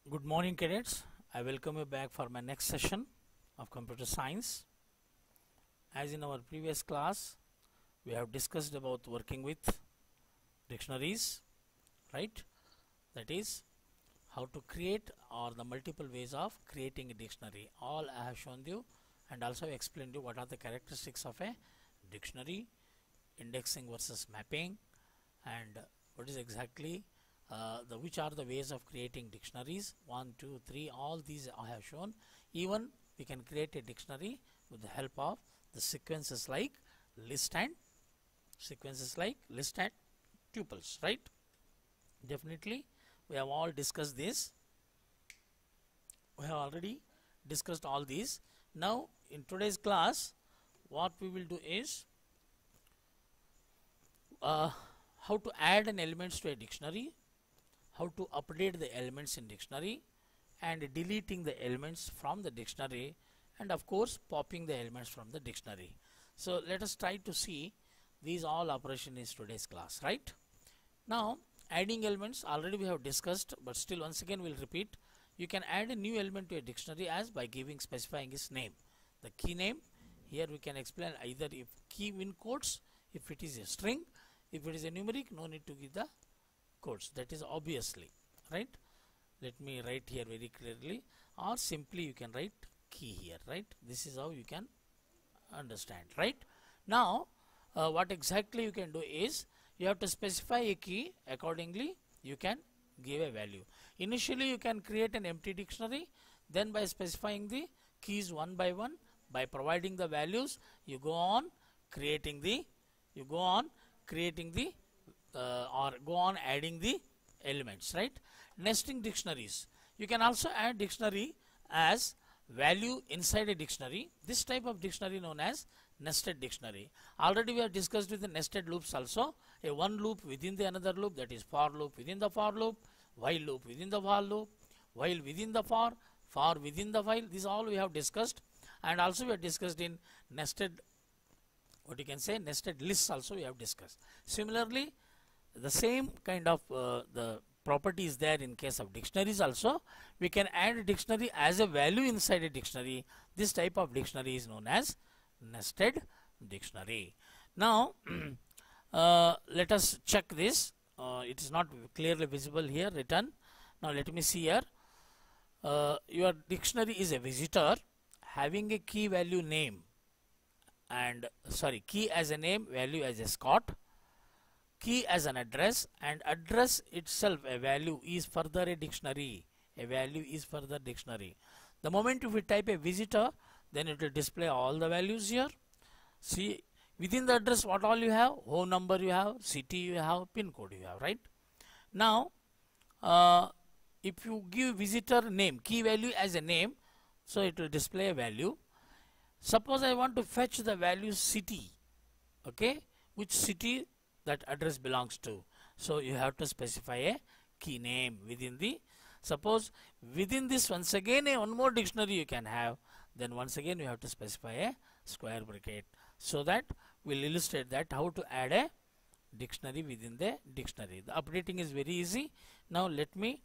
Good morning, cadets. I welcome you back for my next session of computer science. As in our previous class, we have discussed about working with dictionaries, right? That is how to create or the multiple ways of creating a dictionary. All I have shown you and also explained you what are the characteristics of a dictionary, indexing versus mapping, and what is exactly which are the ways of creating dictionaries. 1, 2, 3, all these I have shown. Even we can create a dictionary with the help of the sequences like list and tuples, right? Definitely we have all discussed this. We have already discussed all these. Now in today's class what we will do is how to add an elements to a dictionary, how to update the elements in dictionary, and deleting the elements from the dictionary, and of course popping the elements from the dictionary. So let us try to see these all operation is today's class, right? Now adding elements already we have discussed, but still once again we'll repeat. You can add a new element to a dictionary as by specifying its name, the key name. Here we can explain either if key in quotes, if it is a string, if it is a numeric, no need to give the quotes, that is obviously, right? Let me write here very clearly, or simply you can write key here, right? This is how you can understand, right? Now what exactly you can do is you have to specify a key, accordingly you can give a value. Initially you can create an empty dictionary, then by specifying the keys one by one, by providing the values, you go on creating the or go on adding the elements, right? Nesting dictionaries, you can also add dictionary as value inside a dictionary. This type of dictionary known as nested dictionary. Already we have discussed with the nested loops also, a one loop within the another loop, that is for loop within the for loop, while loop within the while loop, while within the for within the while. This all we have discussed, and also we have discussed in nested, what you can say, nested lists also we have discussed. Similarly, the same kind of the property is there in case of dictionaries also. We can add a dictionary as a value inside a dictionary. This type of dictionary is known as nested dictionary. Now let us check this. It is not clearly visible here written. Now let me see here. Your dictionary is a visitor having a key value name, and key as a name, value as a Scott, key as an address, and address itself a value is further a dictionary. A value is further dictionary. The moment if we type a visitor, then it will display all the values here. See, within the address what all you have, home number you have, city you have, pin code you have, right? Now if you give visitor name, key value as a name, so it will display a value. Suppose I want to fetch the value city, okay, which city that address belongs to, so you have to specify a key name within the, suppose within this once again one more dictionary you can have, then once again you have to specify a square bracket. So that will illustrate that how to add a dictionary within the dictionary. The updating is very easy. Now let me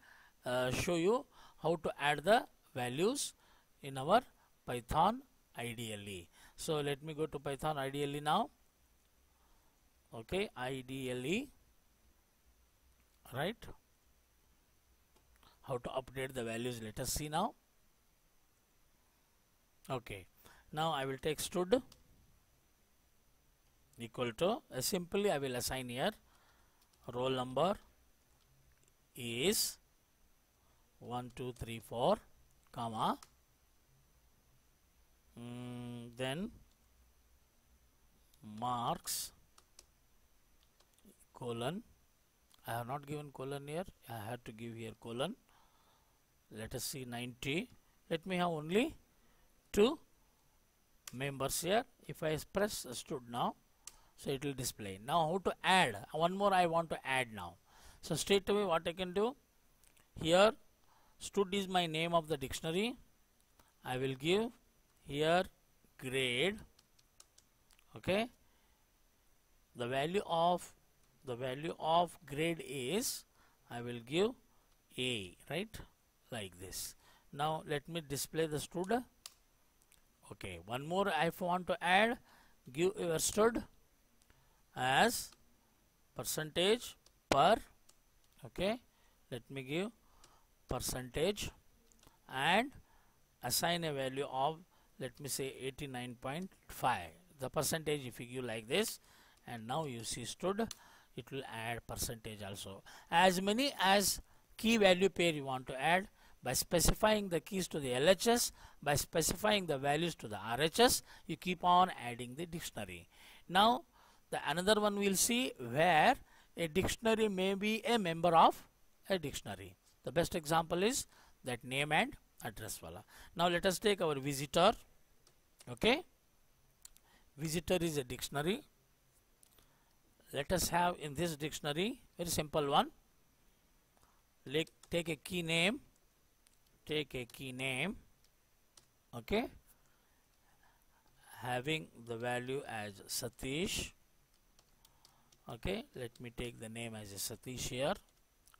show you how to add the values in our Python IDLE. So let me go to Python IDLE now. Okay, IDLE, right? How to update the values, let us see now. Okay, now I will take stud equal to, simply I will assign here roll number is 1 2 3 4 comma then marks colon. I have not given colon here, I had to give here colon. Let us see 90. Let me have only 2 members here. If I press stud now, so it will display. Now how to add one more, I want to add now. So straight away what I can do here, stud is my name of the dictionary. I will give here grade, okay. The value of grade is, I will give A, right? like this. Now let me display the stud. Okay, one more if I want to add, give your stud as percentage per. Okay, let me give percentage and assign a value of, let me say 89.5. the percentage if you give like this, and now you see stud, it will add percentage also. As many as key value pair you want to add, by specifying the keys to the LHS, by specifying the values to the RHS, you keep on adding the dictionary. Now the another one we'll see where a dictionary may be a member of a dictionary. The best example is that name and address wala. Now let us take our visitor. Okay, visitor is a dictionary. Let us have in this dictionary very simple one. Take a key name. Take a key name. Okay, having the value as Satish. Okay, let me take the name as a Satish here,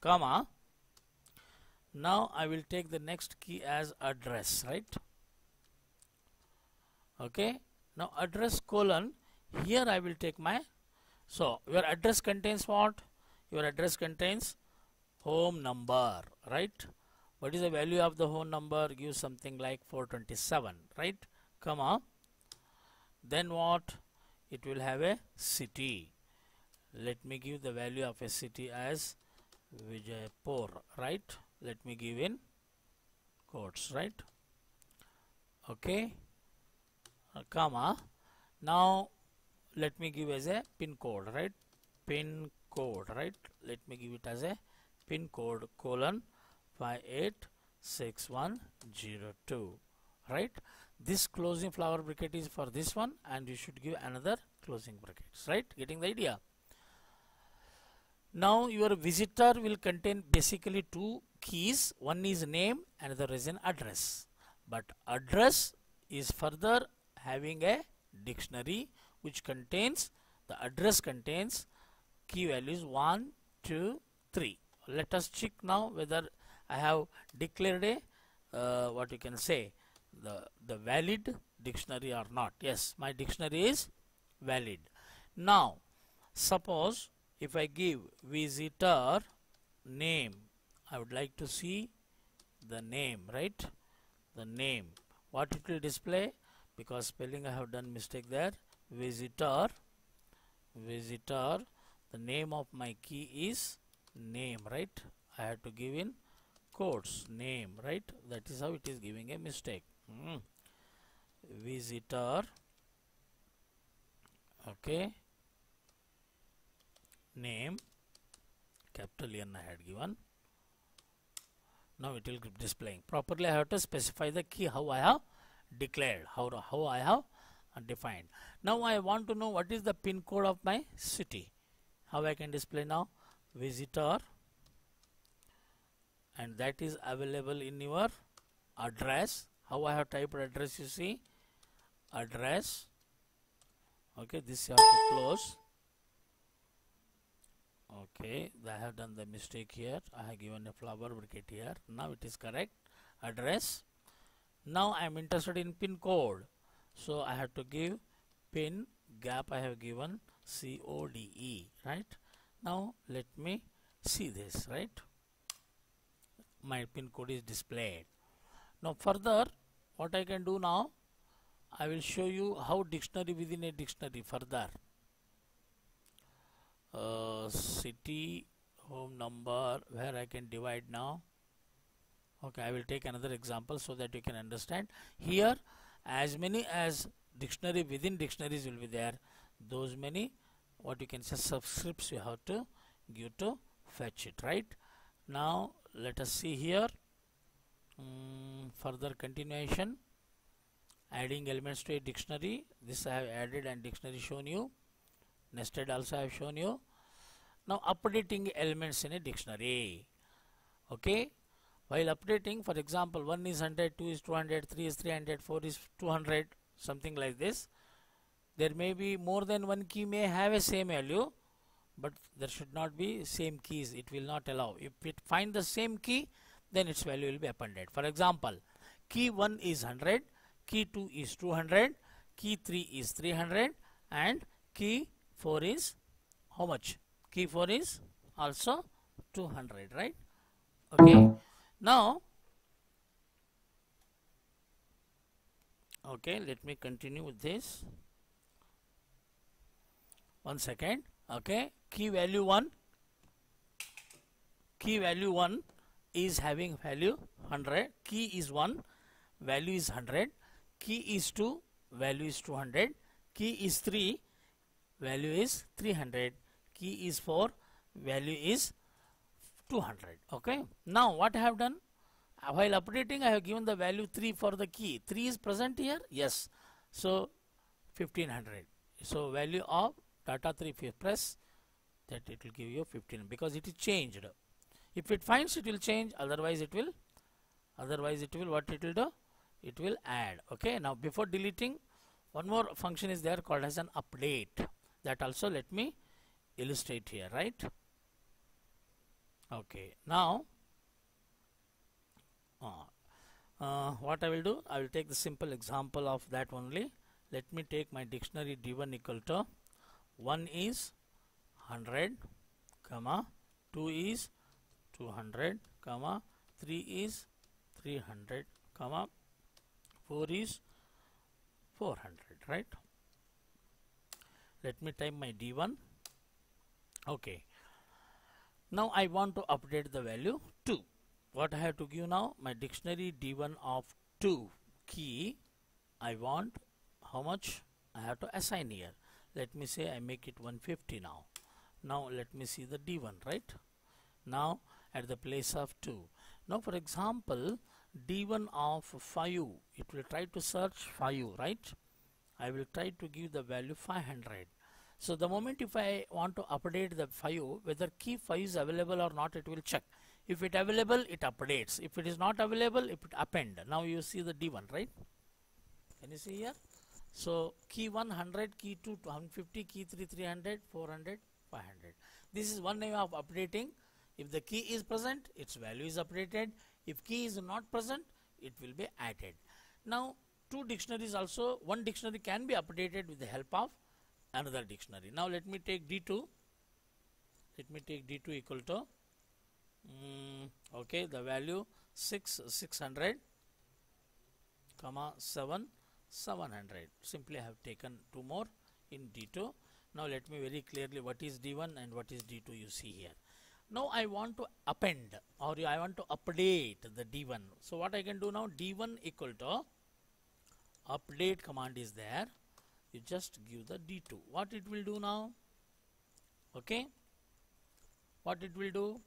comma. Now I will take the next key as address, right? Okay, now address colon, here I will take my, so your address contains what? Your address contains home number, right? What is the value of the home number? Give something like 427, right? Comma. Then what? It will have a city. Let me give the value of a city as Vijaypur, right? Let me give in quotes, right? Okay, comma. Now let me give as a pin code, right? Pin code, right? Let me give it as a pin code colon 586102, right? This closing flower bracket is for this one, and you should give another closing brackets, right? Getting the idea? Now your visitor will contain basically two keys. One is name, another is an address. But address is further having a dictionary which contains, the address contains key values 1, 2, 3. Let us check now whether I have declared a what you can say, the valid dictionary or not. Yes, my dictionary is valid. Now suppose if I give visitor name, I would like to see the name, right? The name, what it will display, because spelling I have done mistake there. Visitor, the name of my key is name, right? I have to give in quotes name, right? That is how it is giving a mistake. Visitor, okay, name, capital N I had given. Now it will keep displaying properly. I have to specify the key how I have declared, how I have defined. Now I want to know what is the pin code of my city. How I can display now? Visitor, and that is available in your address. How I have typed address, you see, address. Okay, this you have to close. Okay, I have done the mistake here. I have given a flower bracket here. Now it is correct. Address. Now I am interested in pin code, so I have to give pin gap. I have given CODE, right? Now let me see this, right? My pin code is displayed. Now further, what I can do now, I will show you how dictionary within a dictionary further. City, home number, where I can divide now. Okay, I will take another example so that you can understand. Here, as many as dictionary within dictionaries will be there, those many, what you can say, subscripts you have to give to fetch it, right? Now let us see here. Further continuation, adding elements to a dictionary. This I have added and dictionary shown you. Nested also I have shown you. Now updating elements in a dictionary. Okay, while updating, for example, 1 is 100, 2 is 200, 3 is 300, 4 is 200, something like this. There may be more than one key may have a same value, but there should not be same keys. It will not allow. If it find the same key, then its value will be appended. For example, key 1 is 100, key 2 is 200, key 3 is 300, and key 4 is how much? Key 4 is also 200, right? Okay. Now, okay, let me continue with this. One second. Okay, key value 1 is having value 100, key is 1, value is 100, key is 2, value is 200, key is 3, value is 300, key is 4, value is 200. Okay, now what I have done, while updating I have given the value 3 for the key. 3 is present here, yes, so 1500. So value of data 3, if you press that, it will give you 15 because it is changed. If it finds, it will change, otherwise it will what it will do, it will add. Okay, now before deleting, one more function is there called as an update. That also let me illustrate here, right? Okay, now what I will do, I will take the simple example of that only. Let me take my dictionary d1 equal to 1 is 100, comma 2 is 200, comma 3 is 300, comma 4 is 400, right? Let me type my d1. Okay, now I want to update the value 2. What I have to give now, my dictionary d1 of 2 key, I want how much I have to assign here. Let me say I make it 150 now. Now let me see the d1, right? Now at the place of 2. Now for example, d1 of 5, it will try to search 5, right? I will try to give the value 500. So the moment if I want to update the 5, whether key 5 is available or not, it will check. If it available, it updates. If it is not available, it will append. Now you see the d1, right? Can you see here? So key 100, key 2 150, key 3 300, 400, 500. This is one way of updating. If the key is present, its value is updated. If key is not present, it will be added. Now two dictionaries also, one dictionary can be updated with the help of another dictionary. Now let me take d2. Let me take d2 equal to okay, the value 600, comma 7 700. Simply I have taken two more in d2. Now let me very clearly what is d1 and what is d2 you see here. Now I want to append or I want to update the d1. So what I can do now, d1 equal to update command is there. You just give the d2. What it will do now? Okay, what it will do?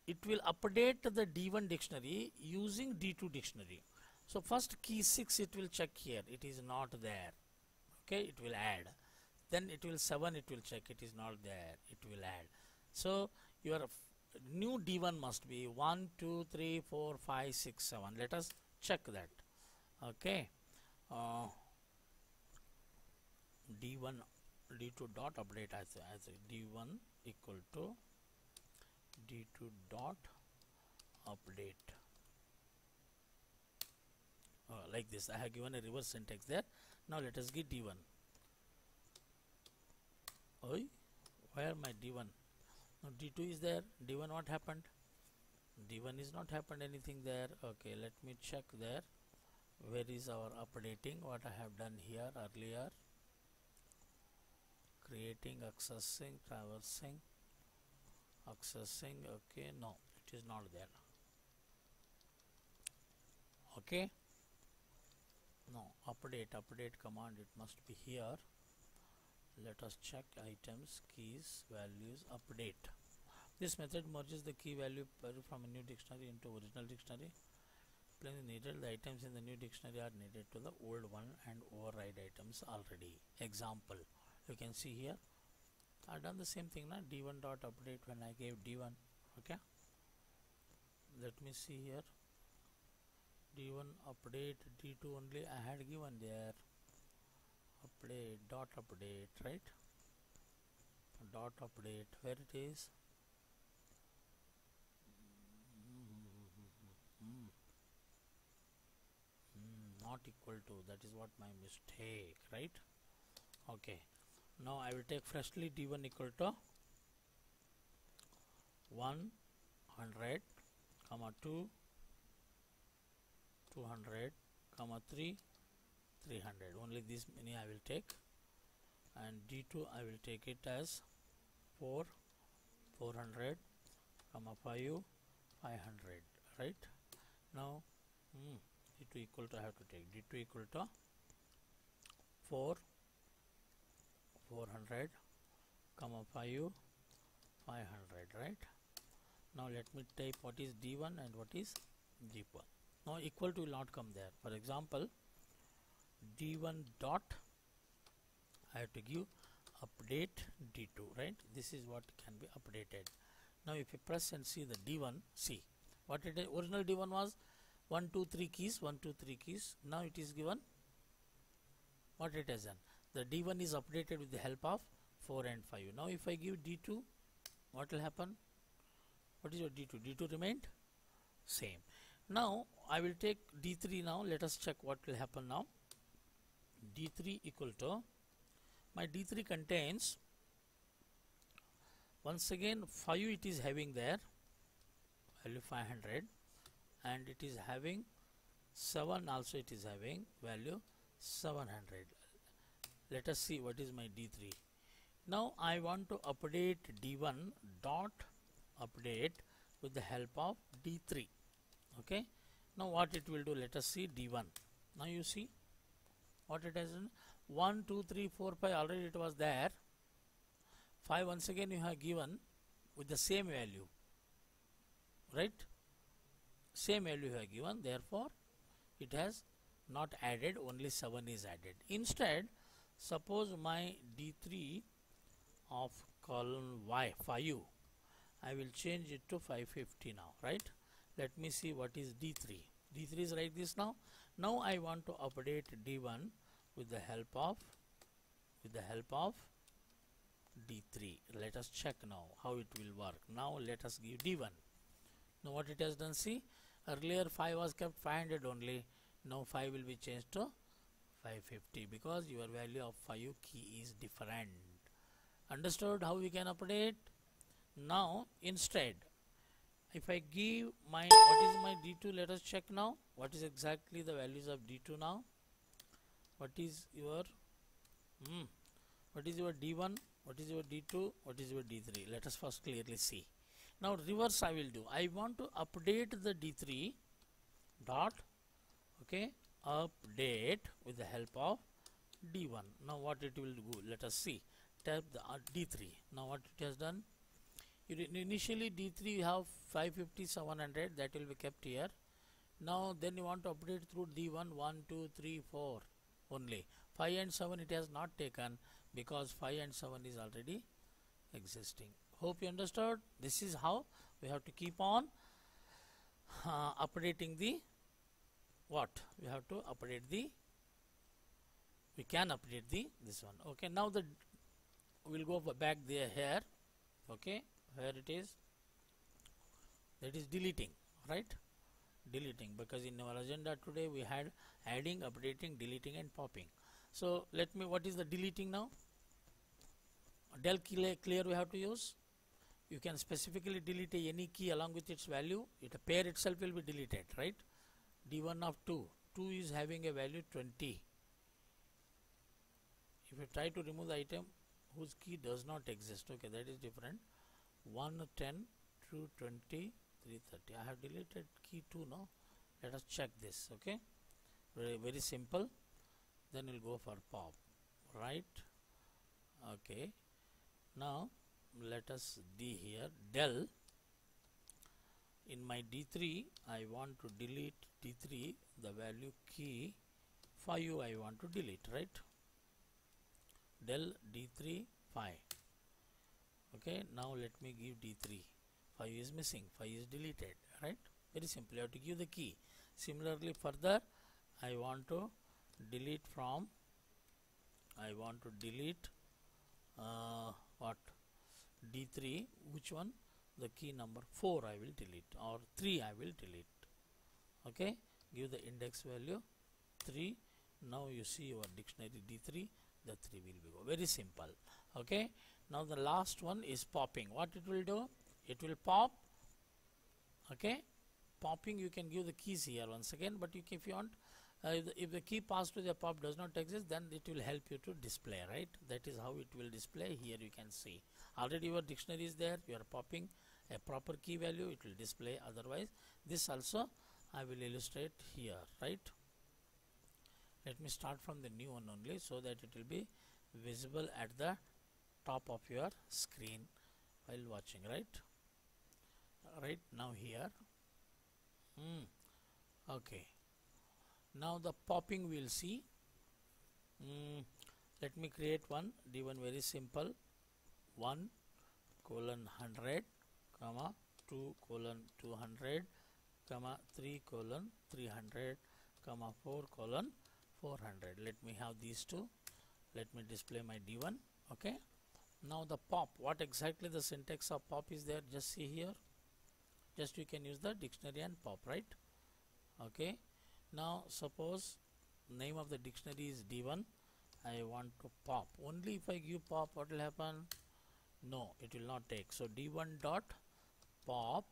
It will update the d1 dictionary using d2 dictionary. So first key 6 it will check here, it is not there. Okay, it will add. Then it will 7, it will check, it is not there, it will add. So your new d1 must be 1 2 3 4 5 6 7. Let us check that. Okay, d1 d2 dot update as d1 equal to d2 dot update. Like this, I have given a reverse syntax there. Now let us get d1. Oi, where my d1? Now d2 is there. d1 what happened? d1 is not happened anything there. Okay, let me check there. Where is our updating? What I have done here earlier? Creating, accessing, traversing, accessing. Okay, no, it is not there. Okay, no, update command, it must be here. Let us check items, keys, values, update. This method merges the key value from a new dictionary into original dictionary. When needed, the items in the new dictionary are needed to the old one and override items already. Example, you can see here I have done the same thing now, d1 dot update when I gave d1. Okay, let me see here, d1 update, d2 only I had given there. Update dot update, right? Dot update, where it is? not equal to, that is what my mistake, right? Okay, now I will take freshly d1 equal to 100 comma 2 200 comma 3 300, only this many I will take, and d2 I will take it as 4 400 comma 5 500, right? Now d2 equal to, I have to take d2 equal to 4 400 comma 5 500, right? Now let me type what is d1 and what is d1. Now equal to will not come there. For example, d1 dot, I have to give update d2, right? This is what can be updated. Now if you press and see the d1, see what it is. Original d1 was 1 2 3 keys, 1 2 3 keys. Now it is given what it has done. The d1 is updated with the help of 4 and 5. Now if I give d2, what will happen? What is your d2? d2 remained same. Now I will take d3. Now let us check what will happen now. d3 equal to, my d3 contains, once again 5 it is having there, value 500, and it is having 7 also, it is having value 700. Let us see what is my d3. Now I want to update d1 dot update with the help of d3. Okay, now what it will do, let us see d1. Now you see what it has done. 1 2 3 4 5 already it was there. 5 once again you have given with the same value, right? Same value you have given, therefore it has not added, only 7 is added. Instead, suppose my d3 of column y 5, I will change it to 550 now, right? Let me see what is d3. d3 is like this now. Now I want to update d1 with the help of d3. Let us check now how it will work. Now let us give d1. Now what it has done, see, earlier 5 was kept 500 only. Now 5 will be changed to 550 because your value of 5 key is different. Understood how we can update? Now instead, if I give my, what is my d2, let us check now. What is exactly the values of d2 now? What is your what is your d1, what is your d2, what is your d3? Let us first clearly see. Now reverse I will do. I want to update the d3 dot, okay, update with the help of d1. Now what it will do, let us see. Tap the d3. Now what it has done, initially d3 you have 550 700, that will be kept here. Now then you want to update through d1 1 2 3 4 only. 5 and 7 it has not taken because 5 and 7 is already existing. Hope you understood. This is how we have to keep on updating the what? We have to update the, we can update the this one. Okay, now the we'll go back there here. Okay, where it is, that is deleting, right? Deleting, because in our agenda today we had adding, updating, deleting and popping. So let me, what is the deleting now? Del clear we have to use. You can specifically delete any key along with its value. A pair itself will be deleted, right? d1 of 2 is having a value 20. If you try to remove the item whose key does not exist, okay, that is different. 1 10 2 20 330. I have deleted key 2 now. Let us check this. Okay, very simple. Then we'll go for pop, right? Okay, now let us d here del. In my d3 I want to delete d3, the value key 5 I want to delete, right? Del d3 5. Okay, now let me give d3. 5 is missing, 5 is deleted, right? Very simple, you have to give the key. Similarly further, I want to delete from, I want to delete what? d3, which one? The key number 4 I will delete, or 3 I will delete. Okay, give the index value 3. Now you see your dictionary D3, the 3 will be go. Very simple. Okay. Now the last one is popping. What it will do? It will pop. Okay. Popping, you can give the keys here once again, but if you want, if the key passed to the pop does not exist, then it will help you to display, right? That is how it will display. Here you can see already your dictionary is there. You are popping a proper key value, it will display. Otherwise, this also I will illustrate here, right? Let me start from the new one only, so that it will be visible at the top of your screen while watching, right? Right now here. Okay. Now the popping we'll see. Let me create one D1, very simple. 1 colon 100 comma 2 colon 200 comma 3 colon 300 comma 4 colon 400. Let me have these two. Let me display my D1. Okay. Now the pop, what exactly the syntax of pop is there? Just see here. Just you can use the dictionary and pop, right? Okay. Now suppose name of the dictionary is D1. I want to pop. Only if I give pop, what will happen? No, it will not take. So D1 dot pop,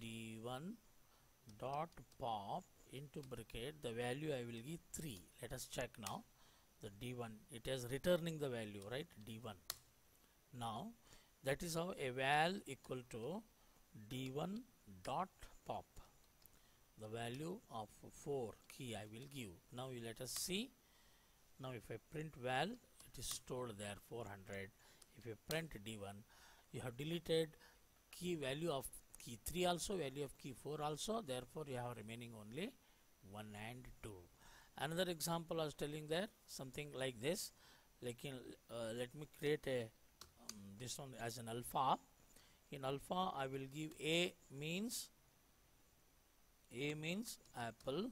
D1 dot pop into bracket, the value I will give 3. Let us check now. The D1, it is returning the value, right? D1. Now that is how a val equal to D1 dot pop. The value of 4 key I will give. Now you let us see. Now if I print val, it is stored there 400. If you print D1, you have deleted key value of key 3 also, value of key 4 also. Therefore you have remaining only 1 and 2. Another example I was telling there, something like this. Like let me create a this one as an alpha. In alpha I will give A means apple,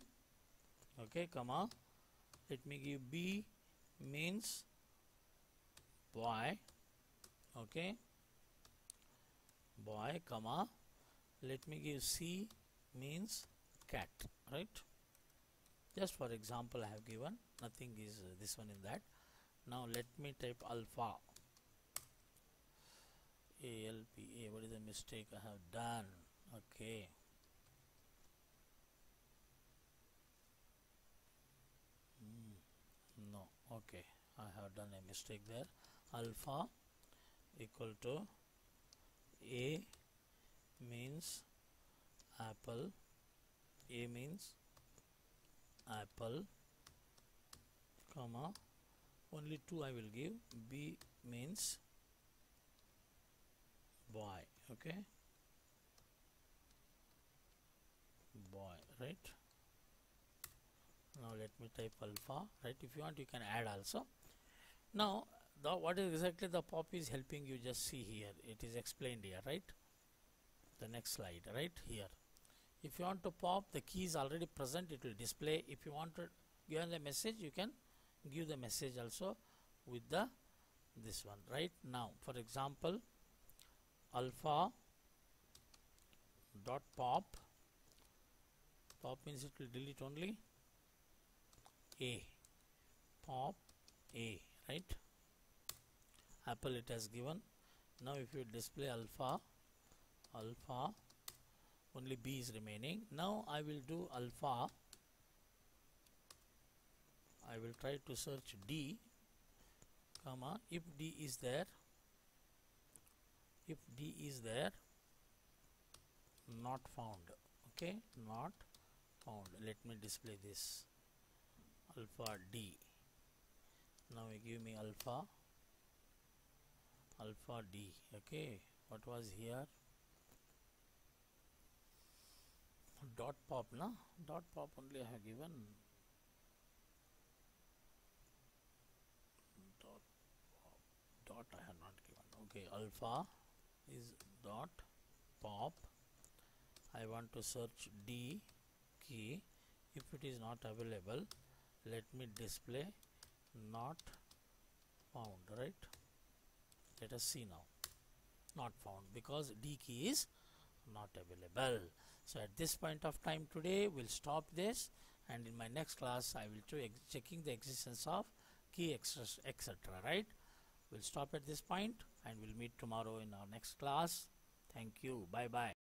okay, comma, let me give B means boy, okay, boy, comma, let me give C means cat, right? Just for example I have given, nothing is this one in that. Now let me type alpha, ALPA. What is the mistake I have done? Okay. No, okay, I have done a mistake there. Alpha equal to A means apple, A means apple, comma, only 2 I will give, B means boy, okay, boy, right? Now let me type alpha, right? If you want, you can add also. Now what is exactly the pop is helping you, just see here, it is explained here, right? The next slide, right here. If you want to pop, the key is already present, it will display. If you want to give the message, you can give the message also with the this one, right? Now for example, alpha dot pop means it will delete only A, pop A, right? Apple it has given. Now if you display alpha, only B is remaining. Now I will do alpha, I will try to search D, comma, if D is there, not found, okay, not found. Let me display this alpha D. Now you give me alpha D, okay. What was here? Dot pop, na? Dot pop only I have given. Dot I have not given. Okay, alpha is dot pop. I want to search D key. If it is not available, let me display not found, right? Let us see now. Not found because D key is not available. So at this point of time today we'll stop this, and in my next class I will do checking the existence of key etc. Right? We'll stop at this point and we'll meet tomorrow in our next class. Thank you. Bye bye.